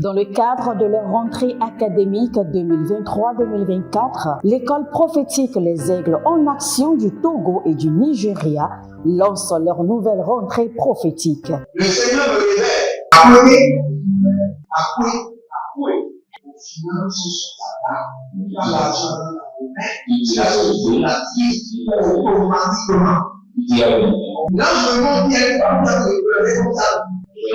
Dans le cadre de leur rentrée académique 2023-2024, l'école prophétique Les Aigles en Action du Togo et du Nigeria lance leur nouvelle rentrée prophétique. Le Seigneur me révèle. Appelez. Au final, il a l'argent dans la vie, automatiquement. Là, je me montre bien de pleurer comme ça. Et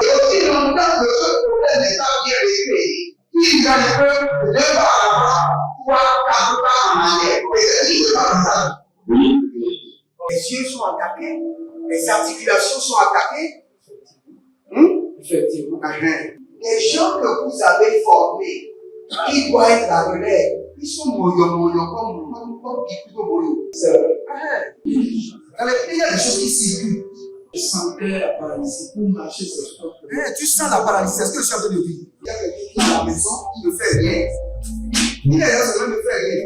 aussi longtemps que ce problème n'est pas bien réglé, il y a un peu de pas à l'avant, 3, 4 pas en arrière. Et c'est ce qui se passe ça. Les yeux sont attaqués, les articulations sont attaquées. Effectivement. Les gens que vous avez formés, qui doivent être la relève, ils sont moyo comme plutôt moyo. C'est vrai. Il y a des choses qui circulent. Je sentais la paralysie pour marcher sur le corps. Tu sens la paralysie, c'est ce que je suis en train de dire. Il y a quelqu'un qui est à la maison, il ne fait rien. Il est là, ça ne fait rien.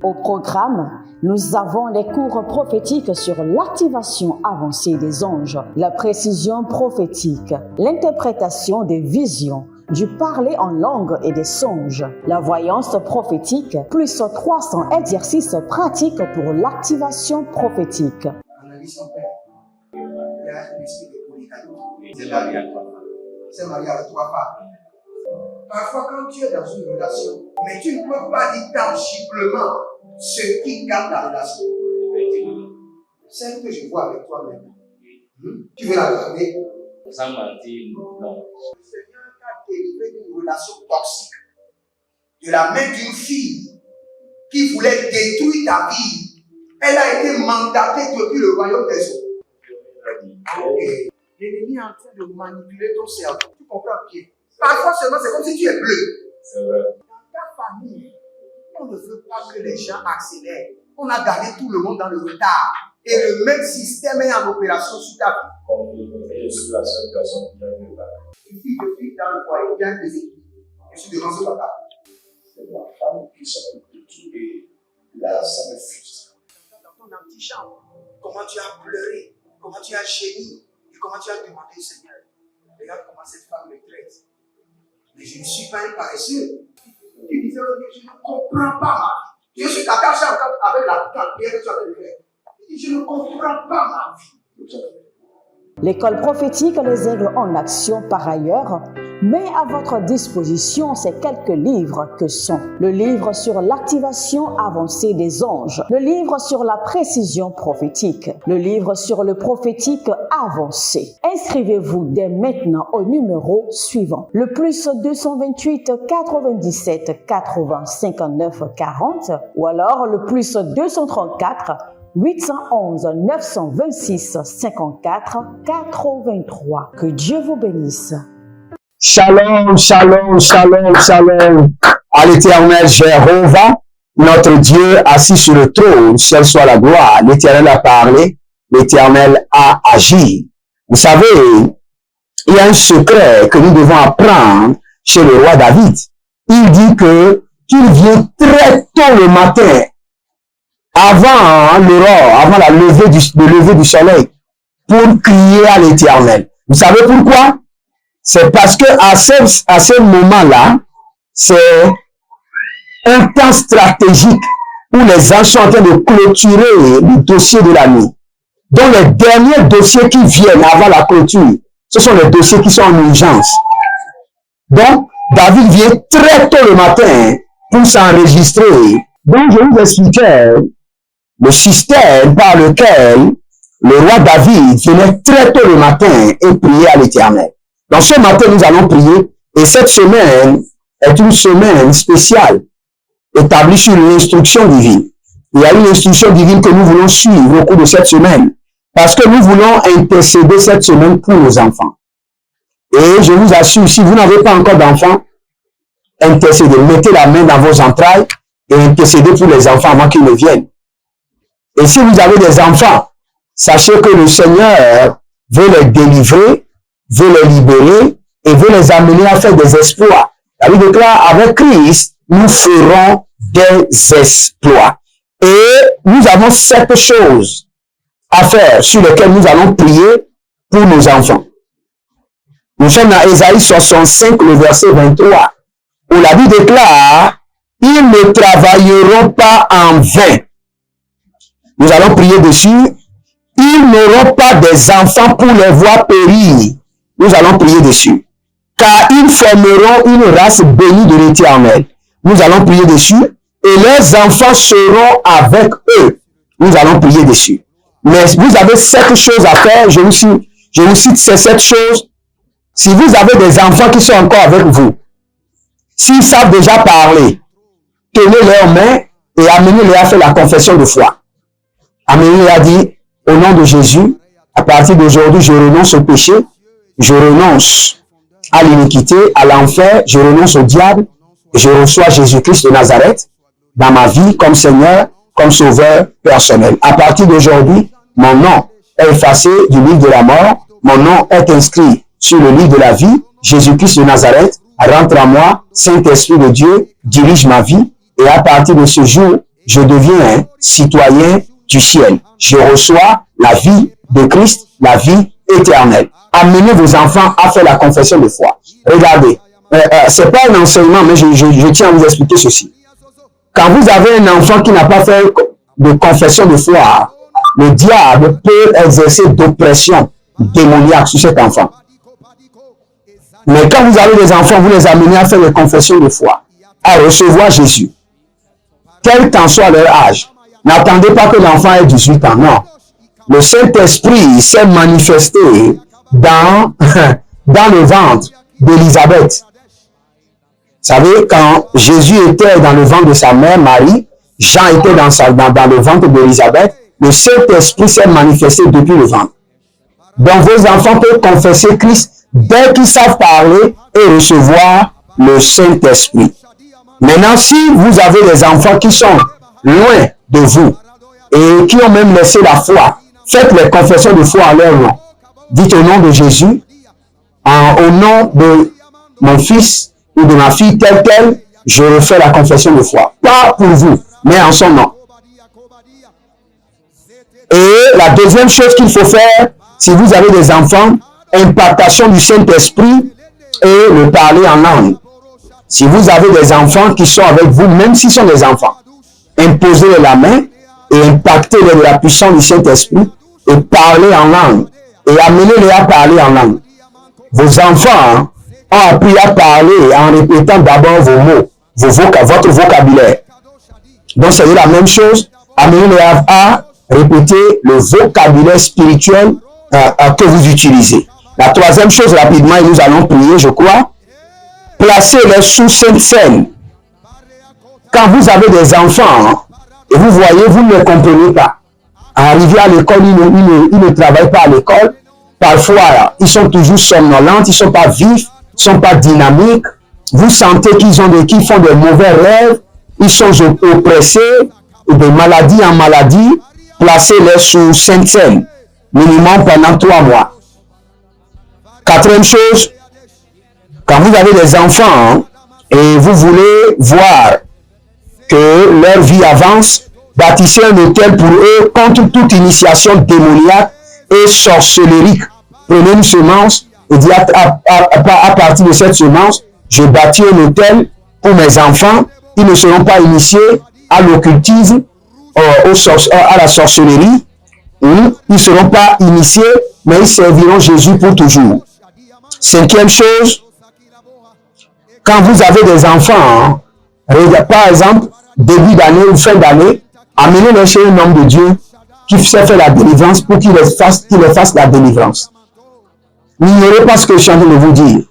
Au programme, nous avons les cours prophétiques sur l'activation avancée des anges, la précision prophétique, l'interprétation des visions, du parler en langue et des songes, la voyance prophétique, plus 300 exercices pratiques pour l'activation prophétique. Analyse ton père. Il y a un esprit de polygamie. C'est marié à 3 femmes. Parfois, quand tu es dans une relation, mais tu ne peux pas dire tangiblement ce qui garde la relation. Celle que je vois avec toi-même. Tu veux la garder? Sans mentir, non. Le Seigneur t'a délivré d'une relation toxique. De la main d'une fille qui voulait détruire ta vie. Elle a été mandatée depuis le royaume des eaux. L'ennemi est en train de manipuler ton cerveau. Tu comprends bien? Parfois seulement, c'est comme si tu es bleu. C'est vrai. Dans ta famille, on ne veut pas que les gens accélèrent. On a gardé tout le monde dans le retard. Et le même système est en opération sur ta vie. Je suis la seule personne qui a eu le bac. Une fille de fille dans le foyer, bien déséquilibrée. Je suis devant ce papa. C'est ma femme qui s'occupe de tout et là, ça me frustre. Dans ton antichambre, comment tu as pleuré, comment tu as gémi et comment tu as demandé au Seigneur. Regarde comment cette femme me traite. Mais je ne suis pas un paresseux. Tu disais, je ne comprends pas ma vie. Je suis attaché avec la prière que tu as fait de faire. Je ne comprends pas ma vie. L'école prophétique Les Aigles en Action, par ailleurs, met à votre disposition ces quelques livres que sont le livre sur l'activation avancée des anges, le livre sur la précision prophétique, le livre sur le prophétique avancé. Inscrivez-vous dès maintenant au numéro suivant, le plus 228 97 80 59 40 ou alors le plus 234 811 926 54 83. Que Dieu vous bénisse. Shalom, shalom, shalom, shalom. À l'Éternel Jéhovah, notre Dieu assis sur le trône, ciel soit la gloire. L'Éternel a parlé, l'Éternel a agi. Vous savez, il y a un secret que nous devons apprendre chez le roi David. Il dit que qu'il vient très tôt le matin, avant l'aurore, avant le lever du soleil, pour crier à l'Éternel. Vous savez pourquoi? C'est parce que à ce moment-là, c'est un temps stratégique où les anges sont en train de clôturer le dossier de la nuit. Donc les derniers dossiers qui viennent avant la clôture, ce sont les dossiers qui sont en urgence. Donc, David vient très tôt le matin pour s'enregistrer. Donc, je vous expliquais le système par lequel le roi David venait très tôt le matin et priait à l'Éternel. Donc ce matin, nous allons prier et cette semaine est une semaine spéciale établie sur l'instruction divine. Il y a une instruction divine que nous voulons suivre au cours de cette semaine parce que nous voulons intercéder cette semaine pour nos enfants. Et je vous assure, si vous n'avez pas encore d'enfants, intercédez, mettez la main dans vos entrailles et intercédez pour les enfants avant qu'ils ne viennent. Et si vous avez des enfants, sachez que le Seigneur veut les délivrer, veut les libérer et veut les amener à faire des exploits. La Bible déclare, avec Christ, nous ferons des exploits. Et nous avons 7 choses à faire sur lesquelles nous allons prier pour nos enfants. Nous sommes dans Ésaïe 65, le verset 23, où la Bible déclare, « Ils ne travailleront pas en vain. » Nous allons prier dessus. « Ils n'auront pas des enfants pour les voir périr. » Nous allons prier dessus. « Car ils formeront une race bénie de l'Éternel. » Nous allons prier dessus. « Et leurs enfants seront avec eux. » Nous allons prier dessus. Mais vous avez 7 choses à faire. Je vous cite ces 7 choses. Si vous avez des enfants qui sont encore avec vous, s'ils savent déjà parler, tenez leurs mains et amenez-les à faire la confession de foi. Amenez-les à dire, au nom de Jésus, à partir d'aujourd'hui, je renonce au péché, je renonce à l'iniquité, à l'enfer, je renonce au diable, et je reçois Jésus-Christ de Nazareth dans ma vie comme Seigneur, comme Sauveur personnel. À partir d'aujourd'hui, mon nom est effacé du livre de la mort, mon nom est inscrit sur le livre de la vie. Jésus-Christ de Nazareth rentre en moi, Saint-Esprit de Dieu dirige ma vie, et à partir de ce jour, je deviens citoyen du ciel. Je reçois la vie de Christ, la vie éternelle. Amenez vos enfants à faire la confession de foi. Regardez, c'est pas un enseignement, mais je tiens à vous expliquer ceci. Quand vous avez un enfant qui n'a pas fait de confession de foi, le diable peut exercer d'oppression démoniaque sur cet enfant. Mais quand vous avez des enfants, vous les amenez à faire des confessions de foi, à recevoir Jésus, quel qu'en soit leur âge. N'attendez pas que l'enfant ait 18 ans, non. Le Saint-Esprit s'est manifesté dans le ventre d'Élisabeth. Vous savez, quand Jésus était dans le ventre de sa mère, Marie, Jean était dans le ventre d'Élisabeth, le Saint-Esprit s'est manifesté depuis le ventre. Donc vos enfants peuvent confesser Christ dès qu'ils savent parler et recevoir le Saint-Esprit. Maintenant, si vous avez des enfants qui sont loin de vous et qui ont même laissé la foi, faites les confessions de foi en leur nom. Dites au nom de Jésus, au nom de mon fils ou de ma fille telle, je refais la confession de foi. Pas pour vous, mais en son nom. Et la deuxième chose qu'il faut faire, si vous avez des enfants, impactation du Saint-Esprit et le parler en langue. Si vous avez des enfants qui sont avec vous, même s'ils sont des enfants, imposez-les la main et impactez-les de la puissance du Saint-Esprit et parlez en langue. Et amenez-les à parler en langue. Vos enfants ont appris à parler en répétant d'abord vos mots, votre vocabulaire. Donc c'est la même chose. Amenez-les à répéter le vocabulaire spirituel que vous utilisez. La troisième chose, rapidement, et nous allons prier, je crois. Placez-les sous Sainte Seine. Quand vous avez des enfants, et vous voyez, vous ne les comprenez pas. Arrivés à l'école, ils ne travaillent pas à l'école. Parfois, ils sont toujours somnolents, ils ne sont pas vifs, ils ne sont pas dynamiques. Vous sentez qu'ils font de mauvais rêves, ils sont oppressés, de maladie en maladie. Placez-les sous Sainte Seine, minimum pendant 3 mois. Quatrième chose, quand vous avez des enfants et vous voulez voir que leur vie avance, bâtissez un hôtel pour eux contre toute initiation démoniaque et sorcellerie. Prenez une semence et dites à partir de cette semence, je bâtis un hôtel pour mes enfants. Ils ne seront pas initiés à l'occultisme, à la sorcellerie. Ils ne seront pas initiés, mais ils serviront Jésus pour toujours. Cinquième chose, quand vous avez des enfants, par exemple, début d'année ou fin d'année, amenez-les chez un homme de Dieu qui sait faire la délivrance pour qu'il les fasse la délivrance. N'ignorez pas ce que je suis en train de vous dire.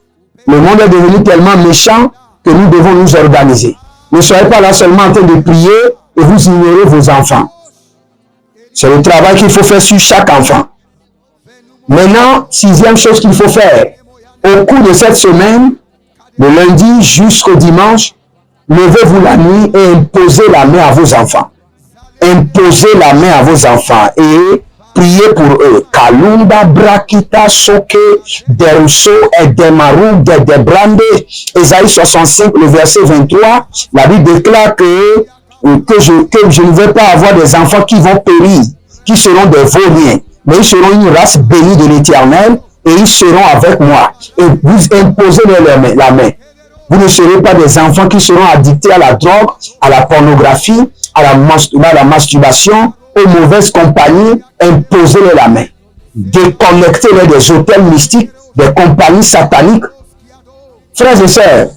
Le monde est devenu tellement méchant que nous devons nous organiser. Ne soyez pas là seulement en train de prier et vous ignorez vos enfants. C'est le travail qu'il faut faire sur chaque enfant. Maintenant, sixième chose qu'il faut faire. Au cours de cette semaine, le lundi jusqu'au dimanche, levez-vous la nuit et imposez la main à vos enfants. Imposez la main à vos enfants et priez pour eux. Kalunda brakita soke deruso et demaru de debrande. Ésaïe 65, le verset 23. La Bible déclare que je ne vais pas avoir des enfants qui vont périr, qui seront des vauriens, mais ils seront une race bénie de l'Éternel et ils seront avec moi. Et vous imposez-leur la main. Vous ne serez pas des enfants qui seront addictés à la drogue, à la pornographie, à la masturbation, aux mauvaises compagnies. Imposez-leur la main. Déconnectez-les des hôtels mystiques, des compagnies sataniques. Frères et sœurs,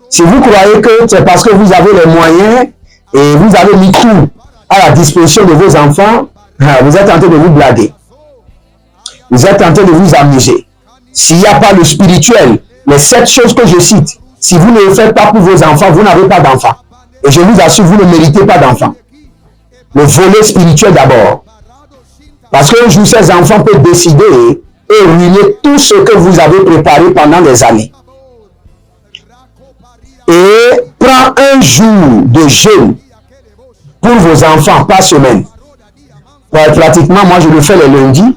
si vous croyez que c'est parce que vous avez les moyens et vous avez mis tout à la disposition de vos enfants, vous êtes en train de vous blaguer. Vous êtes en train de vous amuser. S'il n'y a pas le spirituel, les 7 choses que je cite, si vous ne le faites pas pour vos enfants, vous n'avez pas d'enfants. Et je vous assure, vous ne méritez pas d'enfants. Le volet spirituel d'abord. Parce qu'un jour, ces enfants peuvent décider et ruiner tout ce que vous avez préparé pendant des années. Et prends un jour de jeûne pour vos enfants par semaine. Pratiquement, moi, je le fais les lundis.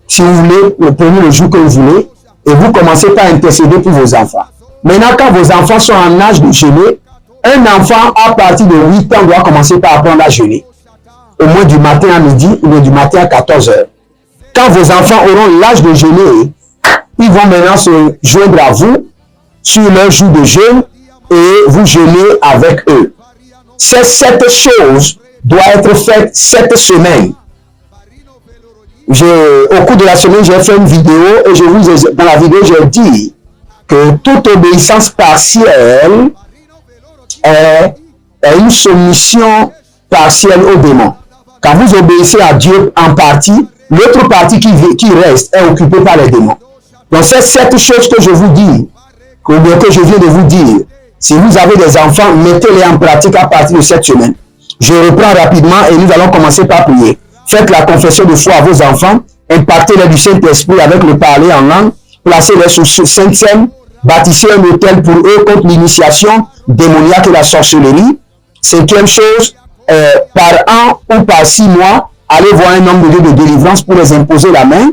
Si vous voulez, prenez le jour que vous voulez et vous commencez par intercéder pour vos enfants. Maintenant, quand vos enfants sont en âge de jeûner, un enfant à partir de 8 ans doit commencer par apprendre à jeûner. Au moins du matin à midi ou du matin à 14 heures. Quand vos enfants auront l'âge de jeûner, ils vont maintenant se joindre à vous sur leur jour de jeûne et vous jeûnez avec eux. Ces 7 choses doivent être faites cette semaine. Au cours de la semaine, j'ai fait une vidéo et dans la vidéo, j'ai dit que toute obéissance partielle est une soumission partielle au démon. Quand vous obéissez à Dieu en partie, l'autre partie qui reste est occupée par les démons. Donc, c'est 7 choses que je vous dis, que je viens de vous dire. Si vous avez des enfants, mettez-les en pratique à partir de cette semaine. Je reprends rapidement et nous allons commencer par prier. Faites la confession de foi à vos enfants, impactez-les du Saint-Esprit avec le parler en langue, placez-les sous Sainte Seine, bâtissez un hôtel pour eux contre l'initiation démoniaque et la sorcellerie. 5e chose, par an ou par 6 mois, allez voir un homme de Dieu de délivrance pour les imposer la main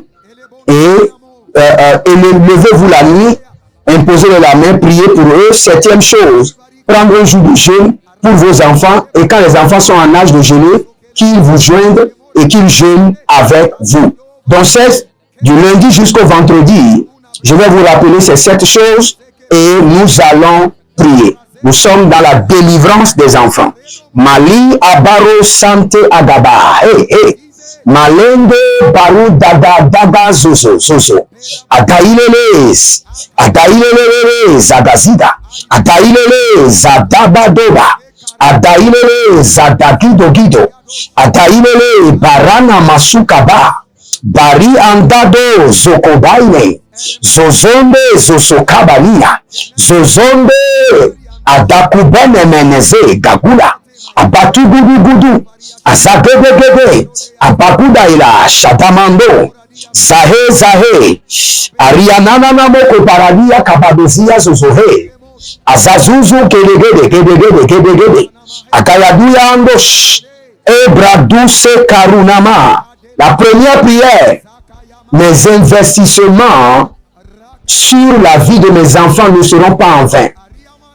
et levez-vous la nuit, imposez-leur la main, priez pour eux. 7e chose, prendre un jour de jeûne pour vos enfants et quand les enfants sont en âge de jeûner, qu'ils vous joignent et qu'ils jeûnent avec vous. Donc, c'est du lundi jusqu'au vendredi. Je vais vous rappeler ces 7 choses et nous allons prier. Nous sommes dans la délivrance des enfants. Mali abaro sante agaba. Hey, hey. Malende baru daga zozo. Adailele zagazida. Adailele zadabadoba. Adailele zadagido. Adailele barana masukaba. Bari andado zokobaile. Zozonde zosokabalia. Zozonde adakubene meneze gagula. Abatugudugudu. Azagegegege. Abakudaila shadamando. Zahe. Arianana namoko paradia kabadozia zozohe. Azazuzu kedegede. Akayaduya andosh. Ebraduse karunama. La première prière, mes investissements sur la vie de mes enfants ne seront pas en vain.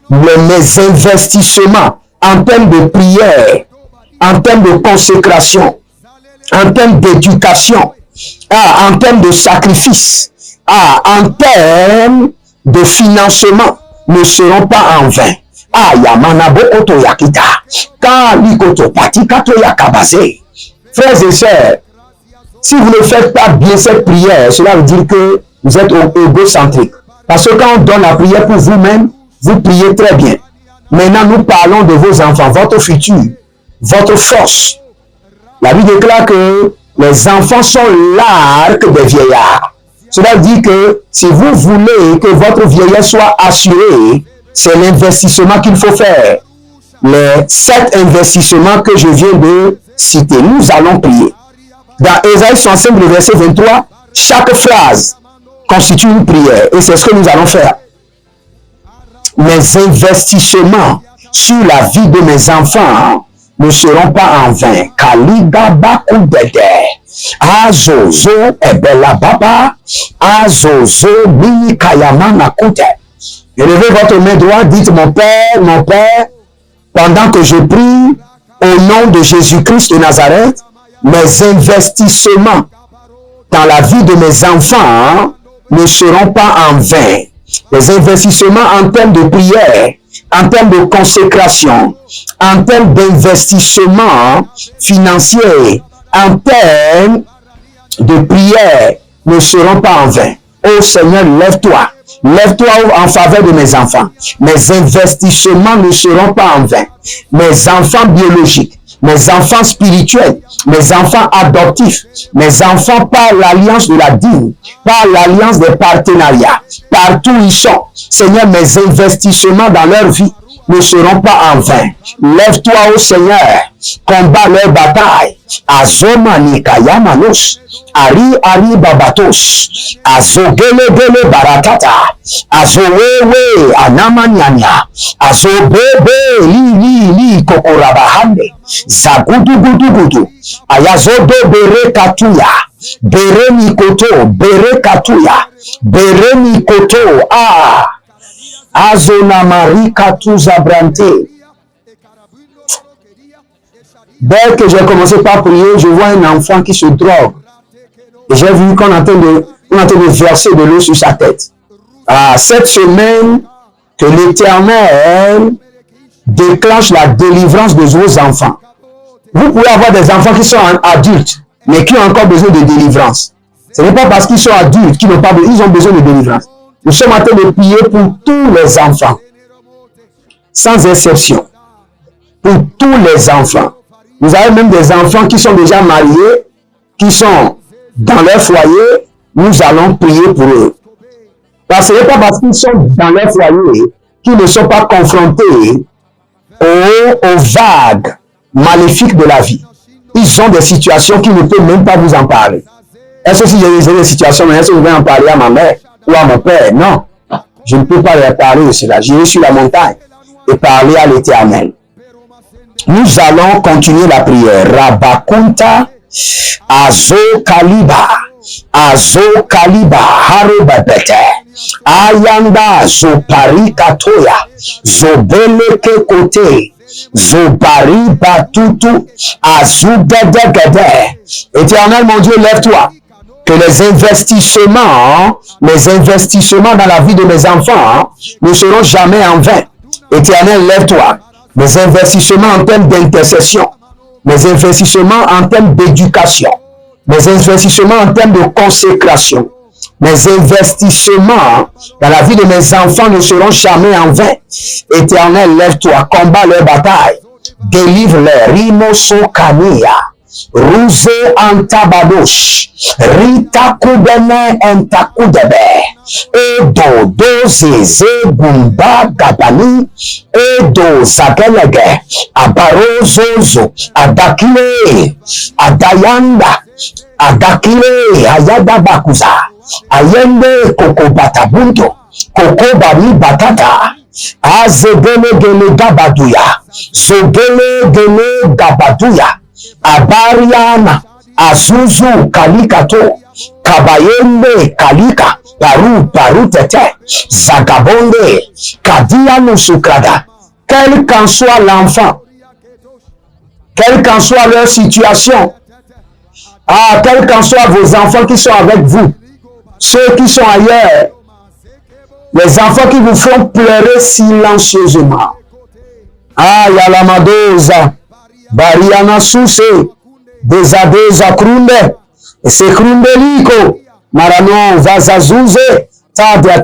Mes investissements en termes de prière, en termes de consécration, en termes d'éducation, en termes de sacrifice, en termes de financement ne seront pas en vain. Frères et sœurs, si vous ne faites pas bien cette prière, cela veut dire que vous êtes égocentrique. Parce que quand on donne la prière pour vous-même, vous priez très bien. Maintenant, nous parlons de vos enfants, votre futur, votre force. La Bible déclare que les enfants sont l'arc des vieillards. Cela veut dire que si vous voulez que votre vieillard soit assuré, c'est l'investissement qu'il faut faire. Les 7 investissements que je viens de citer, nous allons prier. Dans Ésaïe 65, le verset 23, chaque phrase constitue une prière. Et c'est ce que nous allons faire. Mes investissements sur la vie de mes enfants ne seront pas en vain. Kaliga bede. Azozo ebela baba. Azozo mi kayama nakute. Élevez votre main droite, dites mon Père, pendant que je prie au nom de Jésus-Christ de Nazareth, mes investissements dans la vie de mes enfants ne seront pas en vain. Les investissements en termes de prière, en termes de consécration, en termes d'investissement financier, en termes de prière, ne seront pas en vain. Oh Seigneur, lève-toi. Lève-toi en faveur de mes enfants. Mes investissements ne seront pas en vain. Mes enfants biologiques, mes enfants spirituels, mes enfants adoptifs, mes enfants par l'alliance de la dîme, par l'alliance des partenariats, partout où ils sont. Seigneur, mes investissements dans leur vie ne seront pas en vain. Lève-toi, ô Seigneur, combat leur bataille. Azomani kayamanos, ari babatos, azogele barakata, azowewe anamanyanya, azobebe li kokorabahande, zagudu, ayazodo bere katuya, bere mikoto, azona marika tuzabrante. Dès que j'ai commencé par prier, je vois un enfant qui se drogue. Et j'ai vu qu'on est en train de verser de l'eau sur sa tête. Cette semaine, que l'Éternel déclenche la délivrance de vos enfants. Vous pouvez avoir des enfants qui sont adultes, mais qui ont encore besoin de délivrance. Ce n'est pas parce qu'ils sont adultes qu'ils n'ont pas besoin, ils ont besoin de délivrance. Nous sommes en train de prier pour tous les enfants, sans exception. Pour tous les enfants. Vous avez même des enfants qui sont déjà mariés, qui sont dans leur foyer. Nous allons prier pour eux. Parce que ce n'est pas parce qu'ils sont dans leur foyer qu'ils ne sont pas confrontés aux vagues maléfiques de la vie. Ils ont des situations qui ne peuvent même pas vous en parler. Est-ce que si j'ai des situations, est-ce que je vais en parler à ma mère ou à mon père? Non. Je ne peux pas leur parler de cela. J'irai sur la montagne et parler à l'Éternel. Nous allons continuer la prière. Rabakunta, Azo Kaliba, Harubabete, Ayanda, Zopari Katoya, Zobeleke Kote, Zobari Batutu, Azugadagade. Éternel, mon Dieu, lève-toi. Que les investissements dans la vie de mes enfants ne seront jamais en vain. Éternel, lève-toi. Mes investissements en termes d'intercession, mes investissements en termes d'éducation, mes investissements en termes de consécration, mes investissements dans la vie de mes enfants ne seront jamais en vain. Éternel, lève-toi, combat leur bataille, délivre-les. Rimoso Kania, Ruse Antabadosh, Rita Kubene Entakudebe, Edo Doze Gumba Gabani, Edo Zagelege, Abarozozo, Adakile, Adayanda, Adakile, Ayada Bakuza, Ayende Koko Batabunto, Koko Bani Batata, Azegele Gele Gabaduya, Zogele Gele Gabaduya, Abariana, Azuzu Kalikato, Kabayende Kalika, Paru Tete, Zagabonde, Kadiano Sukrada. Quel qu'en soit l'enfant, quelle qu'en soit leur situation, quels qu'en soient vos enfants qui sont avec vous, ceux qui sont ailleurs, les enfants qui vous font pleurer silencieusement. Yalamadoza, Bariana Suse, Desadeza Krunde, Sekrundeliko, Marano, Vazazuze, Tada.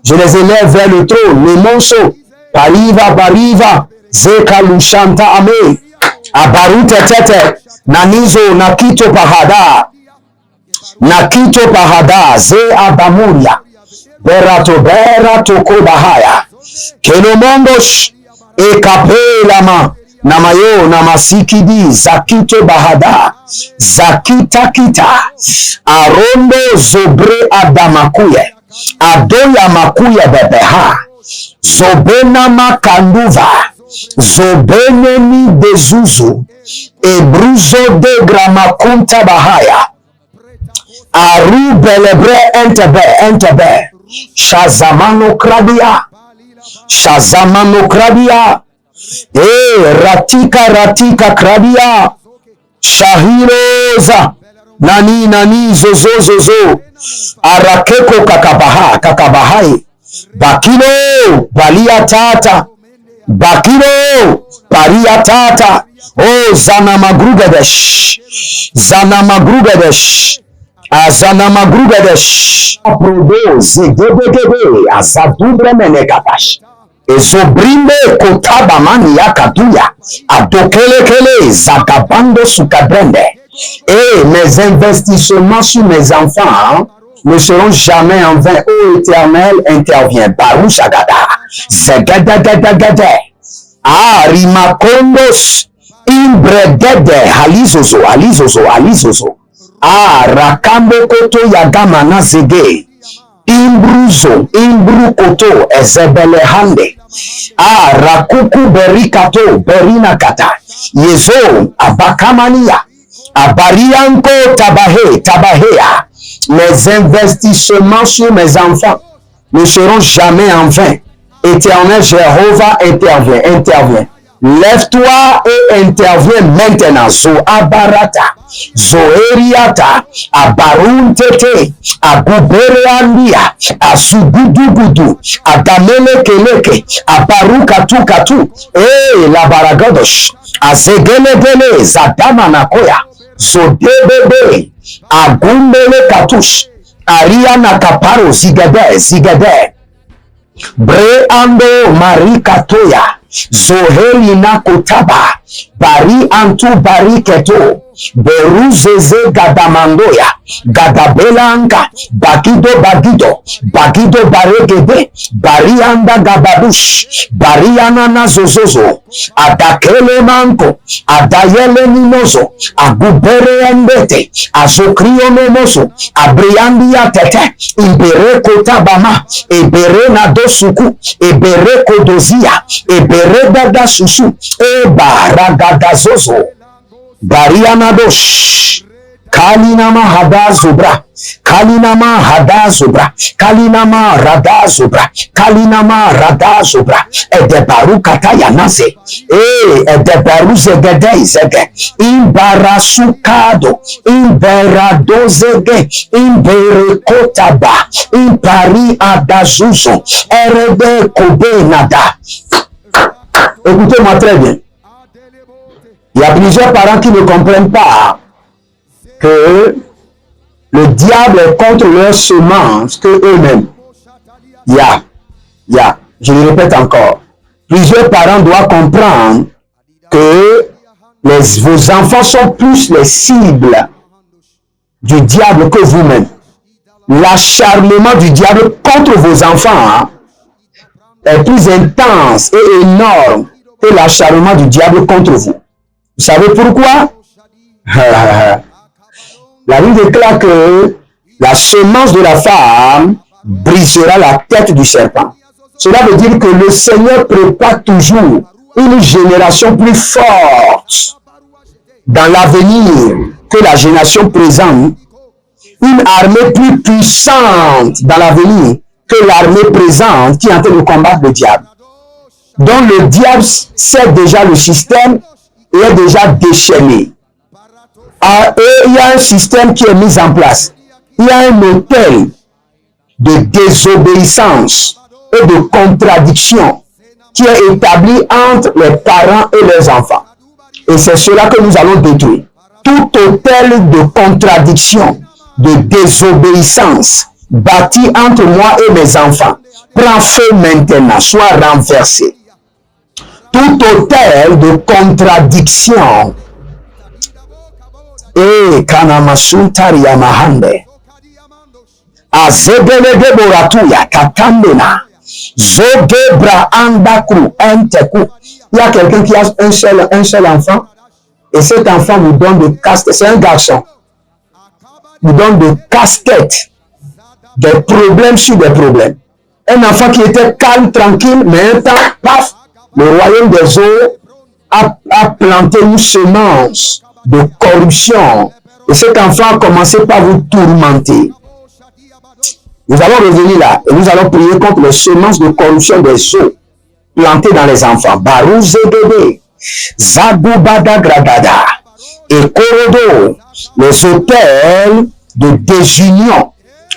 Je les élève vers le trône, les monceaux, Bariva, Zeka Lushanta Ame, Abarute Tete, Nanizo, Nakito Pahada, Ze Abamuria, Berato Kobahaya, Kenomondosh, Ekapelama, Namayo, Namasikidi, Zakito Bahada, Zakita Kita, Arondo Zobre Adamakuye, Adoya Makuye Bebeha, Zobena Makanduva, Zobeneni de Zuzu, Ebruzo de Gramakunta Bahaya, Aru Belebre Entebe, Shazamano Krabia, Ratika Krabia, Shahiroza, Nani, zozo. Arakeko kakabahai. Bakilo, balia tata. Bakilo, paria tata. Oh, Zanamagrugadesh. Aprodo, zegedegede, azadubre menekatash. Ezobrinde kotabamani yakatuya. Adokelekele, zakabando sukabrende. Et mes investissements sur mes enfants ne seront jamais en vain. Ô Éternel, intervient. Baruch Agada. Zegadagada. Rimakondos. Imbredede. Alizozo. Rakambo koto yagamana zege. Imbru koto ezebelehande. Rakuku berikato berinakata. Yezo abakamania. Abarianko tabahea. Mes investissements sur mes enfants ne seront jamais en vain. Éternel Jéhovah, intervient. Lève-toi et interviens maintenant. Zoabarata, Zoeriata, Abaruntete, Abubereandia, Azugudugudu, Adameleke, Abarukatu, Labaragadosh, Azegelegele, Zadamanakoya, Zodebebe, Agumbele Katush, Ariana Kaparo, Zigade, Breando Marikatoya, Zohelina Kotaba, Bari Antu Bariketo, Beruzeze Gadamandoya, Gadabelanka, Bagido Baregede, Barianda Gabadush, Bariana Zozozo, Adakele Manko, Adayele Ninozo, Agubere Andete, Azokrio Nomoso, Abriandia Tete, Ibere Kotabama, Ebere Nadosuku, Ebere Kodozia, Ebere Dada Susu, Eba Ragadazozo, Bariana Dosh, Kalinama Hada Zubra, Kalinama Rada Zubra, Edebaru Kataya Nase, Edebaru Zegede Zege, Imbarasukado, Imberadozege, Imberekotaba, Impari Adazuzo, Erebe Kobe Nada. Écoutez-moi très bien. Il y a plusieurs parents qui ne comprennent pas que le diable est contre leurs semences que eux-mêmes. Je le répète encore. Plusieurs parents doivent comprendre que vos enfants sont plus les cibles du diable que vous-même. L'acharnement du diable contre vos enfants est plus intense et énorme que l'acharnement du diable contre vous. Vous savez pourquoi? La Bible déclare que la semence de la femme brisera la tête du serpent. Cela veut dire que le Seigneur prépare toujours une génération plus forte dans l'avenir que la génération présente, une armée plus puissante dans l'avenir que l'armée présente qui est en train de combattre le diable. Donc le diable sait déjà le système et est déjà déchaîné. Et il y a un système qui est mis en place. Il y a un hôtel de désobéissance et de contradiction qui est établi entre les parents et les enfants. Et c'est cela que nous allons détruire. Tout hôtel de contradiction, de désobéissance bâti entre moi et mes enfants prend feu maintenant, soit renversé. Tout hôtel de contradiction Kanamasuntari Yamahande Azebelege Boratuya Katandena Zogebra Andakru Enteku. Il y a quelqu'un qui a un seul enfant et cet enfant vous donne de casse-tête. C'est un garçon. Vous donne de casse-tête, des problèmes sur des problèmes. Un enfant qui était calme, tranquille, mais un temps, paf, le royaume des eaux a planté une semence de corruption. Et cet enfant a commencé par vous tourmenter. Nous allons revenir là et nous allons prier contre les semences de corruption des eaux plantées dans les enfants. Barouzegede, Zagoubada Gradada, et Korodo, les autels de désunion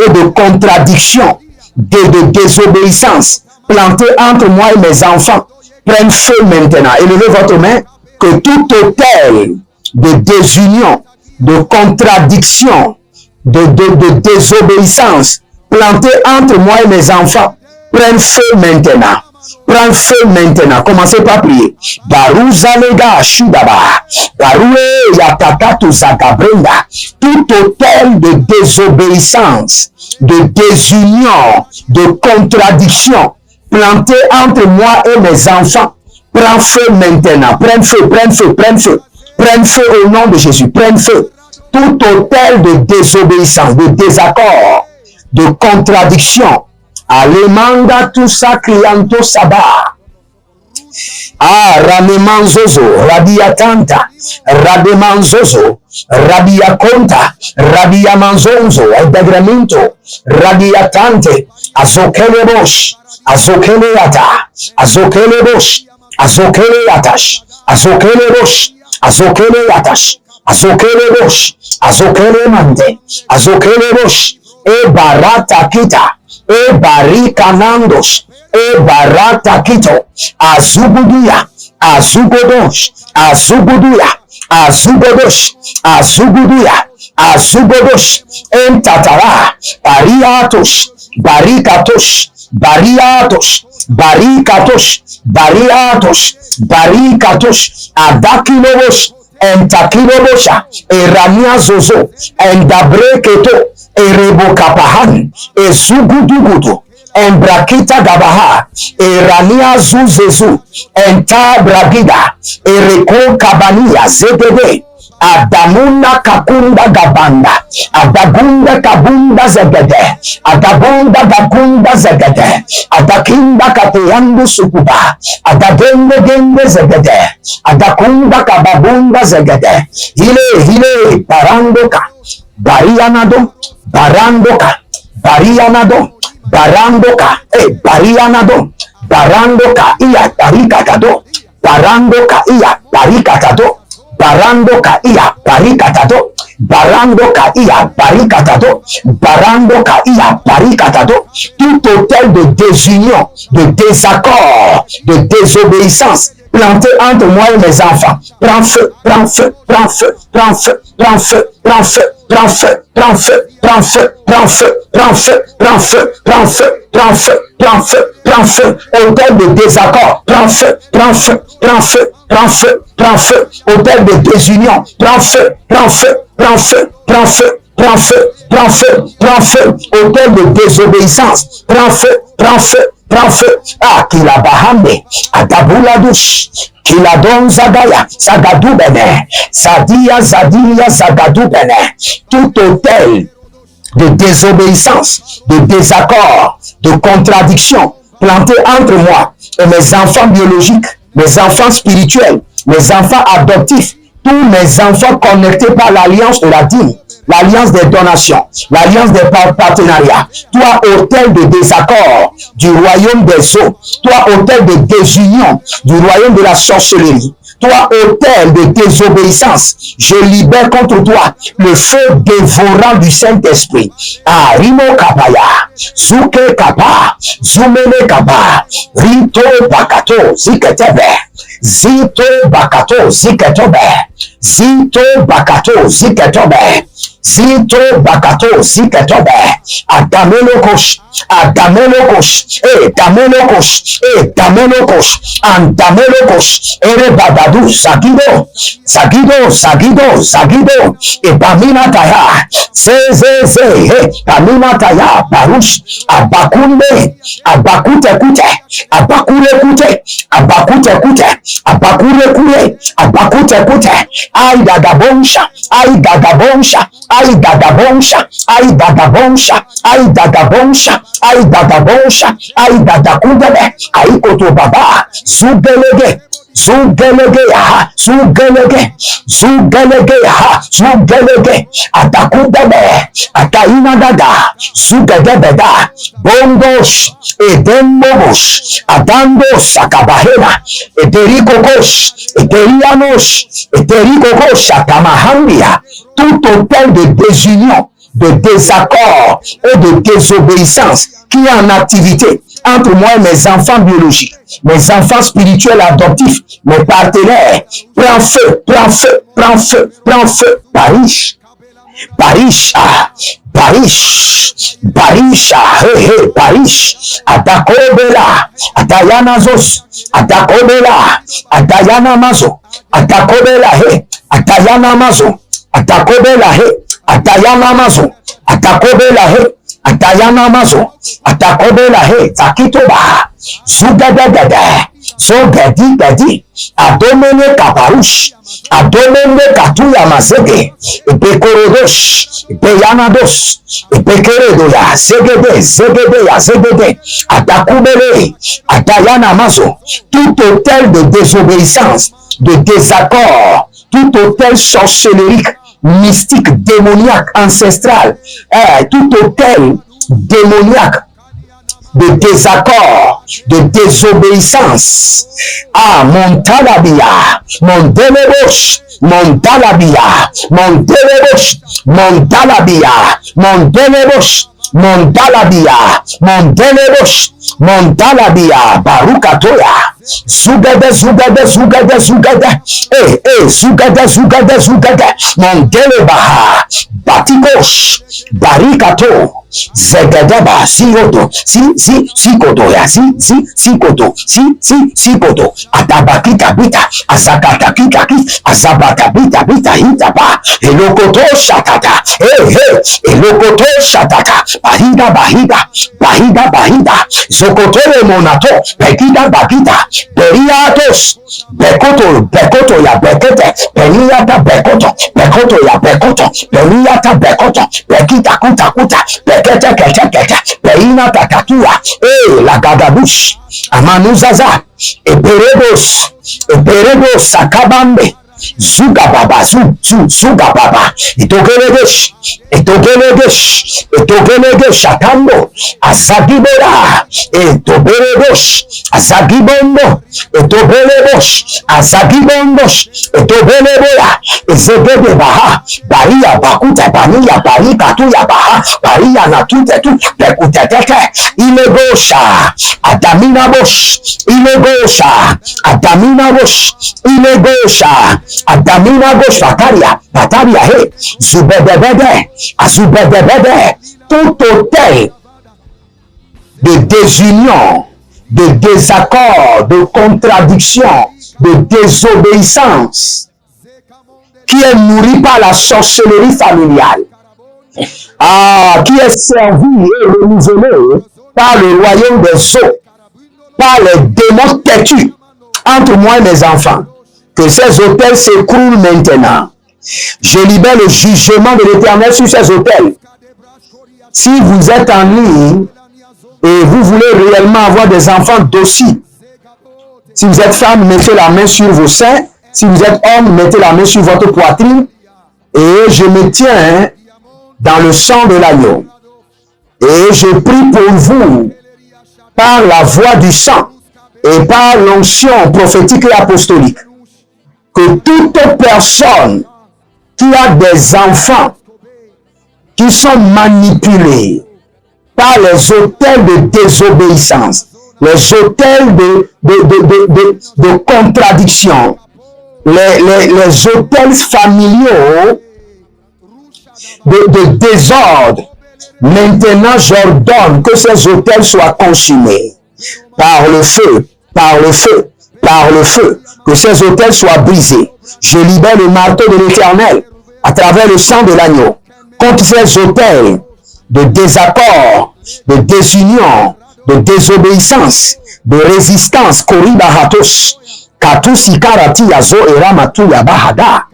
et de contradiction, de désobéissance, plantés entre moi et mes enfants, prennent feu maintenant. Élevez votre main, que tout autel de désunion, de contradiction, de désobéissance, planté entre moi et mes enfants, prennent feu maintenant. Prends feu maintenant. Commencez par prier. Barouzalega Shudaba. Baroué Yatakatu Zagabrenda. Tout autel de désobéissance, de désunion, de contradiction, planté entre moi et mes enfants, prends feu maintenant. Prends feu, prends feu, prends feu. Prends feu au nom de Jésus. Prends feu. Tout autel de désobéissance, de désaccord, de contradiction. Alemanda tout ça cliento saba. Ah, Ranemanzozo, Radiatanta, Rademanzozo, Radiaconta, Radiamanzonzo, Edegramento, Radiatante, Azokelebosh, Azokeleata, Azokelebosh, Azokeleatash, Azokelebosh, Azokeleatash, Azokelebosh, Azokelemante, Azokelebosh, E barata kita, E barikanandos, E barata kito, Azubudia, Azugodosh, Azubudia, Azugodosh, Azubudia, Azugodosh, Entatara, Bariatos, Barikatos, Bariatos, Barikatos, Bariatos, Barikatos, Adakilovos, Entakilobosha, Erania Zozo, Endabreketo, Erebokapahan, Ezugudugudu, Embrakita Gabaha, Erania Zuzezu, Entabragida, Ereko Kabania Zebede, Adamunda Kakunda Gabanda, Adagunda Kabunda Zegede, Adabunda Gakunda Zegede, Adakinda Kateyandu Sukuba, Adagende Gende Zegede, Adakunda Kababunda Zegede, Hile, Barandoka, Barianado, Barandoka, Barianado, Barandoka, Barianado, Barandoka, Iya, Barikatado, Barandoka, Iya, Barikatado, Barandoka, Iya, Barikatado, Barandoka, Iya, Barikatado, Barandoka, Iya, Barikatado, tout autel de désunion, de désaccord, de désobéissance, planté entre moi et mes enfants, prends feu, prends feu, prends feu, prends feu, prends feu, prends feu, prends feu, prends feu, prends feu, prends feu, prends feu, prends feu, prends feu, prends feu, prends feu, prends feu, autel de désaccord, prends feu, prends feu, prends feu, prends feu, prends feu, autel de désunion, prends feu, prends feu, prends feu, prends feu, prends feu, prends feu, prends feu, autel de désobéissance, prends feu, prends feu, prends feu. Ah, qu'il a bahame, adabula douche, qu'il a don zadaya, zagadou bene, zadia, zagadou bene, tout autel de désobéissance, de désaccord, de contradiction, planté entre moi et mes enfants biologiques, mes enfants spirituels, mes enfants adoptifs, tous mes enfants connectés par l'alliance de la dîme, l'alliance des donations, l'alliance des partenariats, toi autel de désaccord du royaume des eaux, toi autel de désunion du royaume de la sorcellerie, toi autel de désobéissance, je libère contre toi le feu dévorant du Saint-Esprit. Arimo kapaya, zuke kapa, zumene kapa, rito bakato, ziketebe, zito bakato, ziketobe, zito bakato, ziketobe, zito bakato, ziketobe, adamelokos, adamelokos, damelokos, damelokos, andamelokos, erebadadu, zagido, zagido, zagido, zagido, bamina taya, ze, bamina taya, barush, abakunde, abakute kute, abakure kute, abakute kute, abakure kure, abakute kute, ay dagabonsha, ay dagabonsha, ay dagabonsha, ay dagabonsha, ay dagabonsha, ay dagabonsha, ay dagakudebe, ay kotobaba, zubelege, Zugelege, zugelege, zugelege, zugelege, atakudebe, ataina dada, zugedebeda, bondos, edembobos, adandos, akabahena, ederikokos, ederianos, ederikokos, akamahambia, tout hôtel de désunion, de désaccord et de désobéissance qui est en activité entre moi et mes enfants biologiques, mes enfants spirituels adoptifs, mes partenaires, prends feu, prends feu, prends feu, prends feu, Paris, Paris, Paris, Paris, Paris, Atakobela, Atayanazos, Atakobela, Atayana Mazo, Atakobela, Atayana Mazo, Atakobela, Atayana Mazo, Atakobela, Atayana Mazo, Atakobela, Takitoba, Zugadagada, Zogadi Gadi, Adomene Kaparush, Adomene Katuya Mazege, Epekorodos, Epeyanados, Epekeredoya, Zegede, Zegedeya, Zegede, Atakubele, Atayana Mazo, tout hôtel de désobéissance, de désaccord, tout hôtel sorcellerique, mystique, démoniaque, ancestral, tout hôtel démoniaque, de désaccord, de désobéissance. Ah, mon talabia, mon delebosh, mon talabia, mon delebosh, mon talabia, mon delebosh, mon dalabia, mon delebosh, mon dalabia, barukatoya, zugada, zugada, zugada, zugada, zugada, zugada, zugada, mon delebaha, batikosh, barikato, Zegadaba, Sigoto, Sikoto, Sikoto, Sikoto, Atabakita Bita, Azakata Kitaki, Azabata Bita Bita Hitaba, Elokoto Shatata, Elokoto Shatata, Bahida, Zokoto Monato, Bekida Bakita, Beriatos, Bekoto ya Bekete, Beniata Bekoto ya Bekoto, Beniata Bekoto, Bekita Kuta, Bekete, Peina Tatatua, la Gagabush, Amanuzaza, Eperedos, Sakabambe, Zugababa, Zugababa, Etogelegesh, Atando, Azagibera, Etoberedos, Azagibondo, Etobeledos, Azagibondos, Etobelebera, Ezegebebaha, Baria, Bakuta, Bania, Barika, Tuya Baha, Baria, Natutetu, Bekutete, Ilegosha, Adamina Bosh, Ilegosha, Adamina Bosh, Ilegosha, Adamina Bosh, Bataria, Zubedebede, Azubedebede, tout hôtel de désunion, de désaccord, de contradiction, de désobéissance, qui est nourri par la sorcellerie familiale, qui est servi et renouvelé par le royaume des eaux, par les démons têtus entre moi et mes enfants. Que ces hôtels s'écroulent maintenant. Je libère le jugement de l'Éternel sur ces hôtels. Si vous êtes en ligne et vous voulez réellement avoir des enfants dociles, si vous êtes femme, mettez la main sur vos seins. Si vous êtes homme, mettez la main sur votre poitrine. Et je me tiens dans le sang de l'agneau. Et je prie pour vous par la voix du sang et par l'onction prophétique et apostolique, que toute personne qui a des enfants qui sont manipulés par les hôtels de désobéissance, les hôtels de contradiction, les hôtels familiaux de désordre, maintenant j'ordonne que ces hôtels soient consumés par le feu, par le feu, par le feu, que ces hôtels soient brisés. Je libère le marteau de l'Éternel à travers le sang de l'agneau contre ces hôtels de désaccord, de désunion, de désobéissance, de résistance. Koriba hatos, katusi karati yazo eramatu yabahada,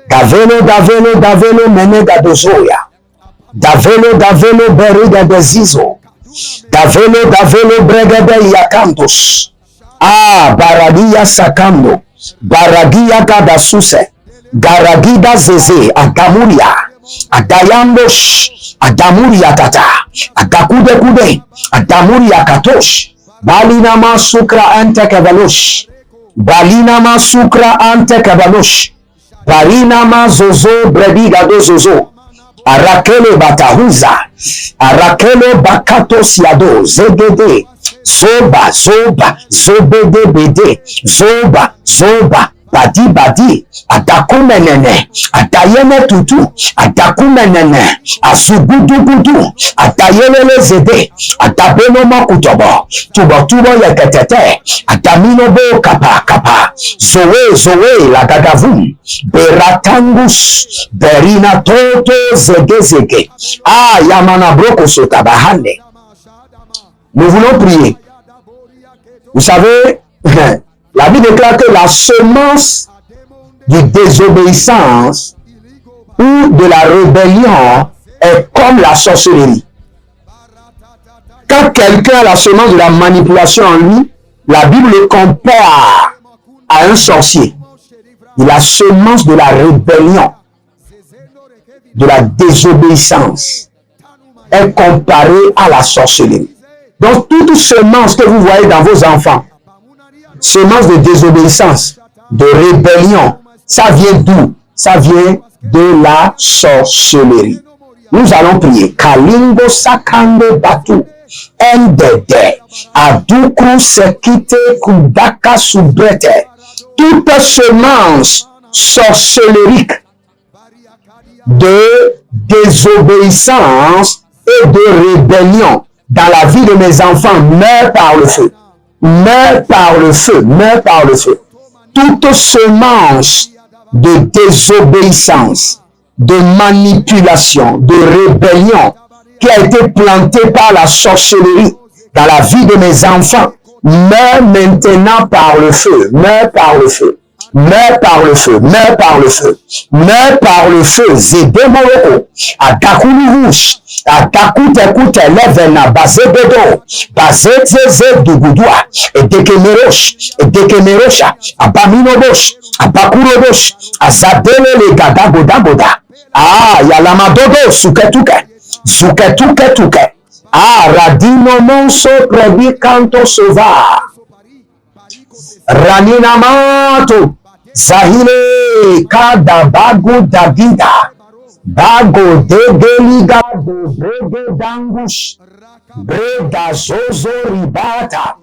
davelo menega dozoya, davelo beriga dezizo, davelo bregede yakantos, Ah, Baragia Sakando, Baragia Gada Suse, Garagida Zeze, Agamuria, Agayandosh, Agamuria Kata, Agakude Kude, Agamuria Katosh, Balinama Sukra Ante Kavalosh, Balinama Sukra Ante Kavalosh, Barinama Zozo Brediga do Zozo, Arakele Batahuza, Arakele Bakato Siado, Zegede, Zoba, Zoba, Zobede Bede, Zoba, Zoba, Badi Badi, Adakumenene, Adayene Tutu, Adakumenene, Azugudu Gudu, Adayele Zede, Adabeno Makutobo, Tubo Tubo Yaketete, Adamino Bo Kapa Kapa, Zoe Zoe la Gagavum, Beratangus, Berina Toto Zege Zege, Ah Yamana Broko Sotabahande. Nous voulons prier. Vous savez, la Bible déclare que la semence de désobéissance ou de la rébellion est comme la sorcellerie. Quand quelqu'un a la semence de la manipulation en lui, la Bible le compare à un sorcier. Et la semence de la rébellion, de la désobéissance, est comparée à la sorcellerie. Donc, toute semence que vous voyez dans vos enfants, semence de désobéissance, de rébellion, ça vient d'où? Ça vient de la sorcellerie. Nous allons prier. Kalingo sakando batu. Endede. Adukru sekite kudaka subrete. Toute semence sorcellerique de désobéissance et de rébellion dans la vie de mes enfants meurt par le feu. Meurt par le feu. Meurt par le feu. Toute semence de désobéissance, de manipulation, de rébellion qui a été plantée par la sorcellerie dans la vie de mes enfants meurt maintenant par le feu. Meurt par le feu. Meurt par le feu, meurt par le feu, meurt par le feu, Zedemoroko, Adakulurush, Adakute Levena, Bazebedo, Bazeze Dugudua, Edekemerosha, Abaminobosh, Abakurobosh, Azadele le Gadagodagoda, Ah, Yalamadodo, Suketuke, Zuketuke, Ah, Radino Monso, Prebi Canto Sova, Raninamato, Zahile kada bago dagida bago degeliga do brede dangush breda zozo ribata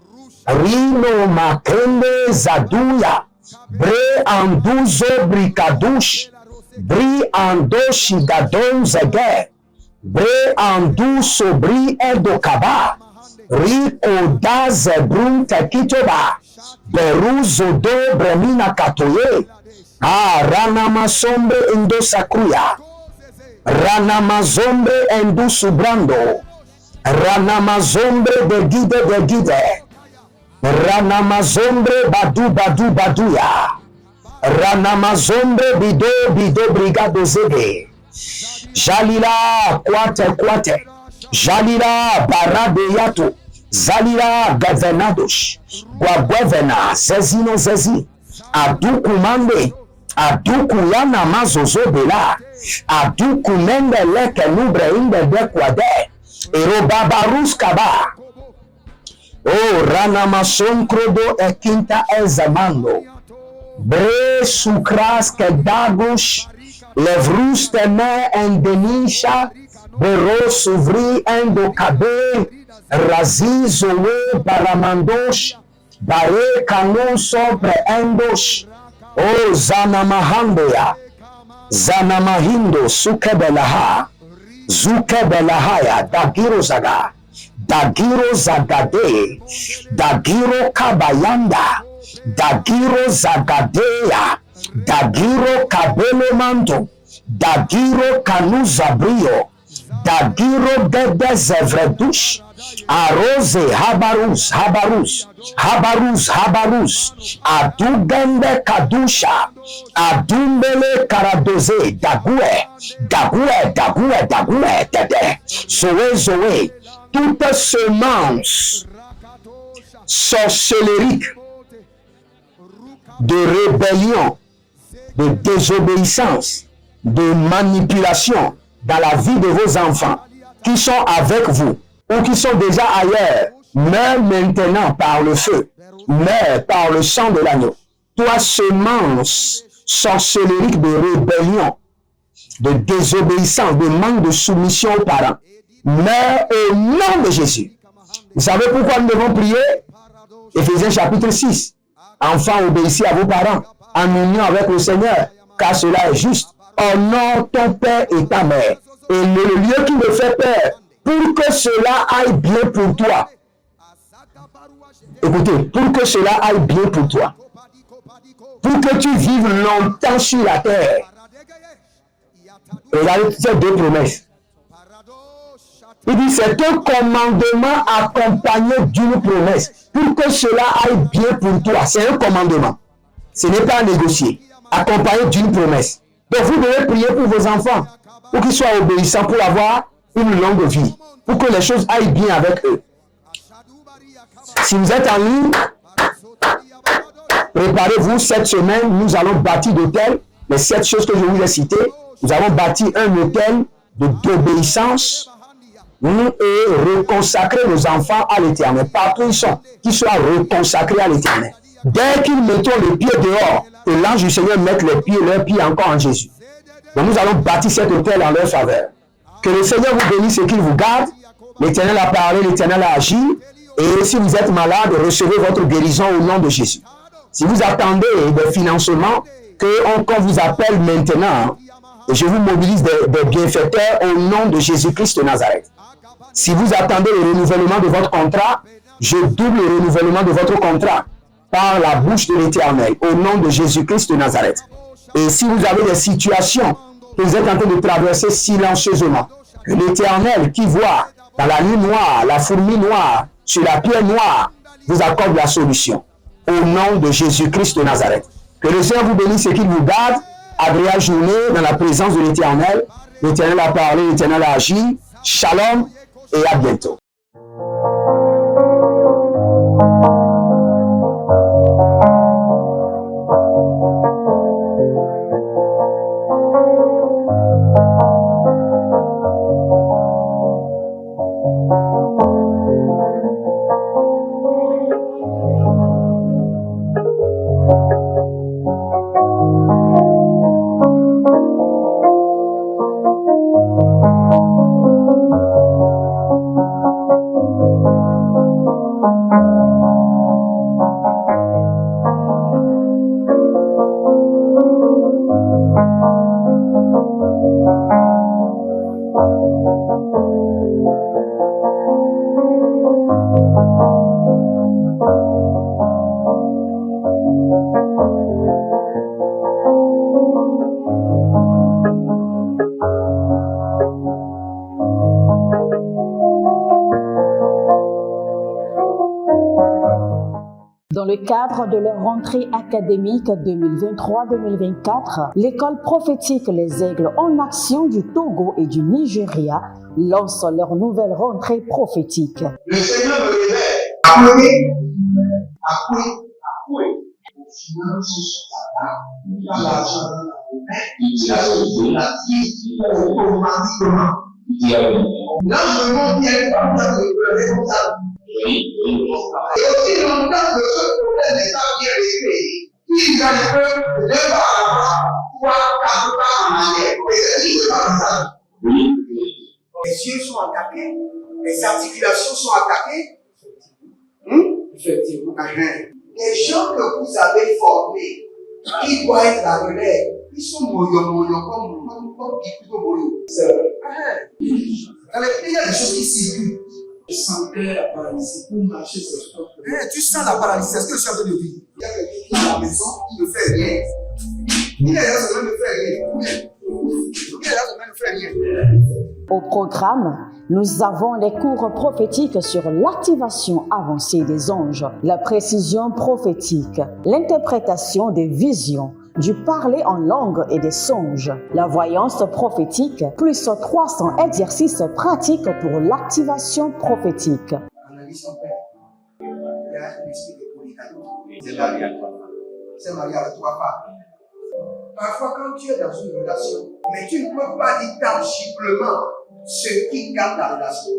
rino makende zaduya bre anduzo brikadush bri andoshi gadon zege bre andu sobri edokaba riko da zebrun tekitoba Beruzo do bremina katoye. Ah, ranama sombre endo sakruya. Ranama zombre endo subrando. Ranama zombre de gide. Ranama zombre badu baduya. Ranama zombre bido brigado zege. Jalila kwate. Jalila barade yato. Zalira governados, Guavena, Zezino Zezi, Aduku Mande, Aduku Yana Mazozo Bela, Aduku Mende Leke Nubre Inde de Quade, Erobabarus Kaba, O Ranamason Crodo e Quinta Ezamando, Bre Sucras Kedagush, Levrus Teme en Denisha, Bero Suvri Endo Kabe, Razi Zoe Baramandosh, Bare Kanon Sobre Endosh, O Zanamahandoya, Zanamahindo Sukebelaha, Zukebelahaya, Dagiro Zaga, Dagiro Zagade, Dagiro Kabayanda, Dagiro Zagadeya, Dagiro Kabele Manto, Dagiro Kanuzabrio, Dagiro Dede Zevredush, Arose Habarus, Adugende Kadusha, Adumbele Karadoze, Dague, Dede, Zoé, toute semence sorcellerique de rébellion, de désobéissance, de manipulation dans la vie de vos enfants qui sont avec vous ou qui sont déjà ailleurs, meurent maintenant par le feu, meurent par le sang de l'agneau. Toi, semence sorcellérique de rébellion, de désobéissance, de manque de soumission aux parents, meurs au nom de Jésus. Vous savez pourquoi nous devons prier? Éphésiens chapitre 6. Enfants, obéissez à vos parents en union avec le Seigneur, car cela est juste. Honore ton père et ta mère. Et le lieu qui me fait peur, pour que cela aille bien pour toi. Écoutez, pour que cela aille bien pour toi. Pour que tu vives longtemps sur la terre. Regardez ces deux promesses. Il dit, c'est un commandement accompagné d'une promesse. Pour que cela aille bien pour toi. C'est un commandement. Ce n'est pas à négocier. Accompagné d'une promesse. Donc vous devez prier pour vos enfants. Pour qu'ils soient obéissants, pour avoir une longue vie. Pour que les choses aillent bien avec eux. Si vous êtes en ligne, préparez-vous, cette semaine, nous allons bâtir d'hôtel. Les 7 choses que je vous ai citées, nous avons bâti un hôtel d'obéissance et reconsacrer nos enfants à l'Éternel. Partout où ils sont, qu'ils soient reconsacrés à l'Éternel. Dès qu'ils mettront les pieds dehors, que l'ange du Seigneur mette leurs pieds encore en Jésus. Donc nous allons bâtir cet hôtel en leur faveur. Que le Seigneur vous bénisse et qu'il vous garde. L'Éternel a parlé, l'Éternel a agi. Et si vous êtes malade, recevez votre guérison au nom de Jésus. Si vous attendez des financements, qu'on vous appelle maintenant, et je vous mobilise des bienfaiteurs au nom de Jésus-Christ de Nazareth. Si vous attendez le renouvellement de votre contrat, je double le renouvellement de votre contrat par la bouche de l'Éternel, au nom de Jésus-Christ de Nazareth. Et si vous avez des situations que vous êtes en train de traverser silencieusement, que l'Éternel qui voit dans la nuit noire, la fourmi noire, sur la pierre noire, vous accorde la solution. Au nom de Jésus-Christ de Nazareth. Que le Seigneur vous bénisse et qu'il vous garde. Agréable journée dans la présence de l'Éternel. L'Éternel a parlé, l'Éternel a agi. Shalom et à bientôt. Dans le cadre de leur rentrée académique 2023-2024, l'école prophétique Les Aigles en Action du Togo et du Nigeria lance leur nouvelle rentrée prophétique. Le Seigneur me révèle. Appelez. Finance, l'argent, il a sauvé la vie automatiquement. Là, je me montre bien comme ça, le responsable. Et aussi longtemps que ce problème n'est pas bien réglé, ils peuvent ne pas avoir 3, 4 pas en arrière. Et c'est ce qui se passe ça. Les yeux sont attaqués, les articulations sont attaquées. Effectivement. Les gens que vous avez formés, qui doivent être la relève, ils sont moyo comme plutôt moyo. C'est vrai. Il y a des choses qui circulent. Je sentais la paralysie pour marcher sur ce corps. Tu sens la paralysie, c'est ce que je suis en train de dire. Il y a quelqu'un qui est à la maison, qui ne fait rien. Il est là, ça ne fait rien. Il est là, ça ne fait rien. Au programme, nous avons les cours prophétiques sur l'activation avancée des anges, la précision prophétique, l'interprétation des visions, du parler en langue et des songes, la voyance prophétique, plus 300 exercices pratiques pour l'activation prophétique. Analyse ton père. Il y a un esprit de polygamie. C'est pas bien. s'est marié avec 3 femmes. Parfois, quand tu es dans une relation, mais tu ne peux pas dire tangiblement ce qui garde la relation.